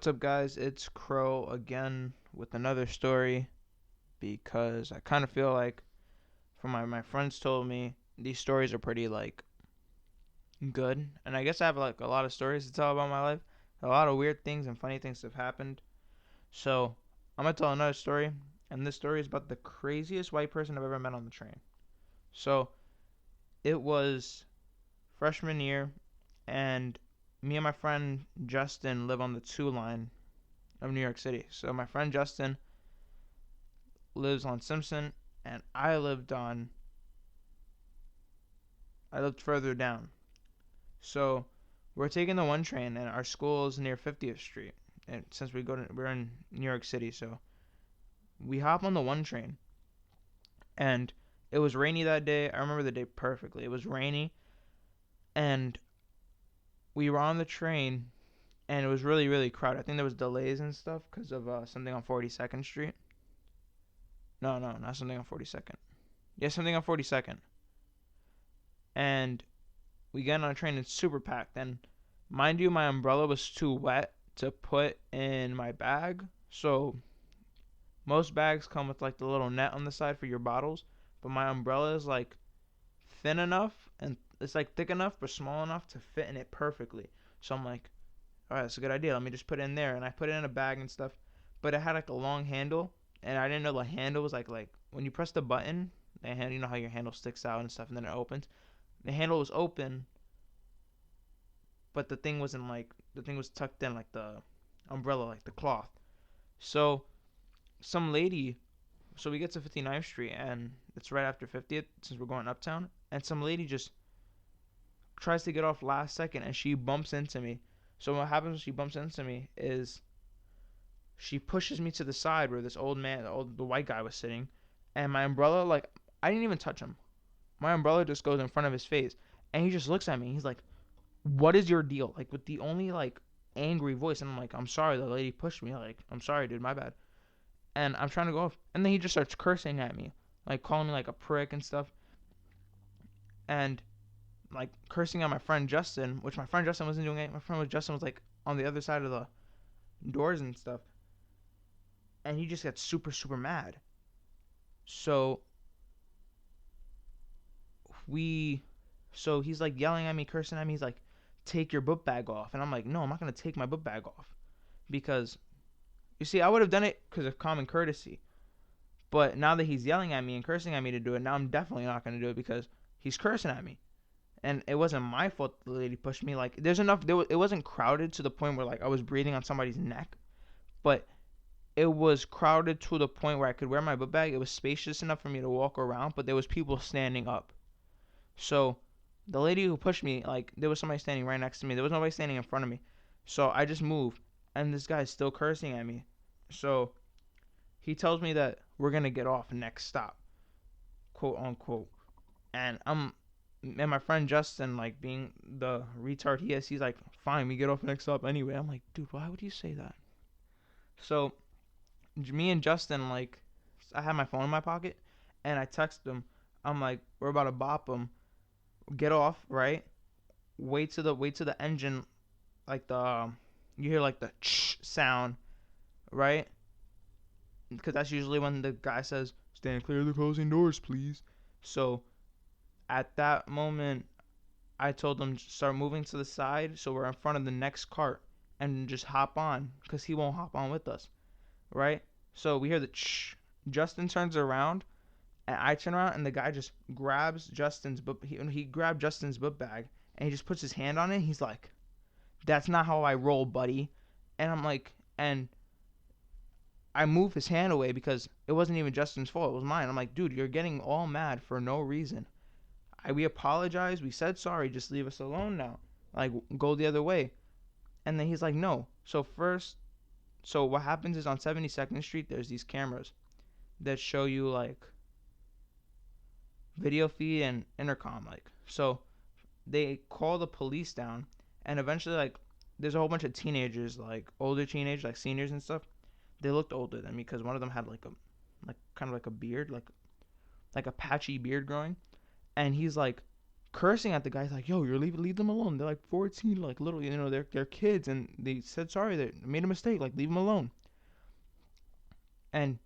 What's up, guys? It's Crow again with another story because I kind of feel like, from my friends told me, these stories are pretty like good, and I guess I have like a lot of stories to tell about my life. A lot of weird things and funny things have happened. So I'm gonna tell another story, and this story is about the craziest white person I've ever met on the train. So it was freshman year, and me and my friend Justin live on the 2 line of New York City. So my friend Justin lives on Simpson, and I lived further down. So we're taking the one train, and our school is near 50th Street. And since we're in New York City, so we hop on the one train, and it was rainy that day. I remember the day perfectly. It was rainy, and we were on the train, and it was really really crowded. I think there was delays and stuff because of something on 42nd Street. No, no, not something on 42nd. Yeah, something on 42nd. And we get on a train. It's super packed, and mind you, my umbrella was too wet to put in my bag. So most bags come with like the little net on the side for your bottles, but my umbrella is like thin enough and it's like thick enough but small enough to fit in it perfectly. So I'm like, all right, that's a good idea. Let me just put it in there, and I put it in a bag and stuff. But it had like a long handle, and I didn't know the handle was like when you press the button, the hand, you know how your handle sticks out and stuff, and then it opens. The handle was open, but the thing was tucked in like the umbrella, like the cloth. So some lady, so we get to 59th Street, and it's right after 50th since we're going uptown, and some lady just tries to get off last second, and she bumps into me. So what happens when she bumps into me is she pushes me to the side where this old man, the white guy was sitting, and my umbrella, like, I didn't even touch him. My umbrella just goes in front of his face, and he just looks at me. He's like, "What is your deal?" Like with the only like angry voice, and I'm like, "I'm sorry, the lady pushed me. Like, I'm sorry, dude, my bad." And I'm trying to go off, and then he just starts cursing at me, like calling me like a prick and stuff, and like cursing at my friend Justin, which my friend Justin wasn't doing it. My friend Justin was like on the other side of the doors and stuff, and he just gets super super mad. So we, so he's like yelling at me, cursing at me. He's like, "Take your book bag off," and I'm like, "No, I'm not gonna take my book bag off," because you see, I would have done it because of common courtesy. But now that he's yelling at me and cursing at me to do it, now I'm definitely not going to do it because he's cursing at me. And it wasn't my fault the lady pushed me. Like, there's enough, it wasn't crowded to the point where, like, I was breathing on somebody's neck. But it was crowded to the point where I could wear my book bag. It was spacious enough for me to walk around, but there was people standing up. So the lady who pushed me, like, there was somebody standing right next to me. There was nobody standing in front of me. So I just moved, and this guy's still cursing at me. So he tells me that we're gonna get off next stop, quote unquote. And my friend Justin, like being the retard he is, he's like, fine, we get off next stop anyway. I'm like, dude, why would you say that? So me and Justin, like, I had my phone in my pocket, and I text him. I'm like, we're about to bop him. Get off, right? Wait to the engine, like you hear like the sound, right? Because that's usually when the guy says, "Stand clear of the closing doors, please." So at that moment, I told him to start moving to the side so we're in front of the next cart and just hop on because he won't hop on with us, right? So we hear the shh. Justin turns around and I turn around and the guy just grabs Justin's book. He grabbed Justin's book bag and he just puts his hand on it. He's like, "That's not how I roll, buddy." And I'm like, and I move his hand away because it wasn't even Justin's fault. It was mine. I'm like, dude, you're getting all mad for no reason. We apologized. We said sorry. Just leave us alone now. Like, go the other way. And then he's like, no. So what happens is on 72nd Street, there's these cameras that show you like video feed and intercom. Like, so they call the police down, and eventually, like, there's a whole bunch of teenagers, like older teenagers, like seniors and stuff. They looked older than me because one of them had like kind of like a beard, like a patchy beard growing, and he's like cursing at the guys like, "Yo, you're leave them alone. They're like 14, like little, they're kids, and they said sorry. They made a mistake. Like leave them alone." And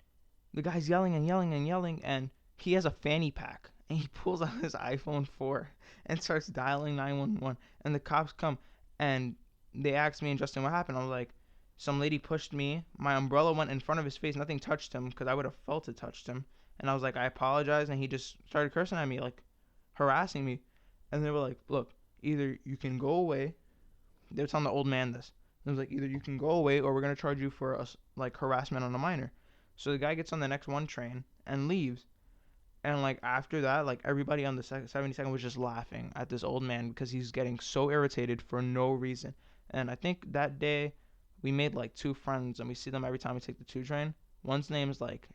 the guy's yelling and yelling and yelling, and he has a fanny pack, and he pulls out his iPhone 4 and starts dialing 911. And the cops come, and they asked me and Justin what happened. I was like, some lady pushed me. My umbrella went in front of his face. Nothing touched him because I would have felt it touched him. And I was like, I apologize. And he just started cursing at me, like harassing me. And they were like, look, either you can go away. They were telling the old man this. It was like, either you can go away or we're gonna charge you for like harassment on a minor. So the guy gets on the next one train and leaves. And like after that, like everybody on the 72nd was just laughing at this old man because he's getting so irritated for no reason. And I think that day we made like two friends, and we see them every time we take the two train. One's name is like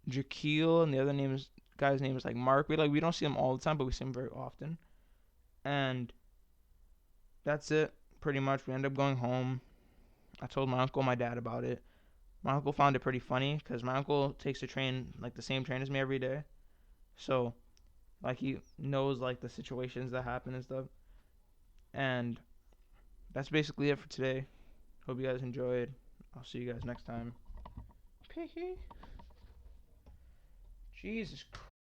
Jaquil, and the other guy's name is like Mark. We don't see them all the time, but we see them very often. And that's it, pretty much. We end up going home. I told my uncle and my dad about it. My uncle found it pretty funny because my uncle takes the train, like the same train as me every day. So, like, he knows, like, the situations that happen and stuff. And that's basically it for today. Hope you guys enjoyed. I'll see you guys next time. Jesus Christ.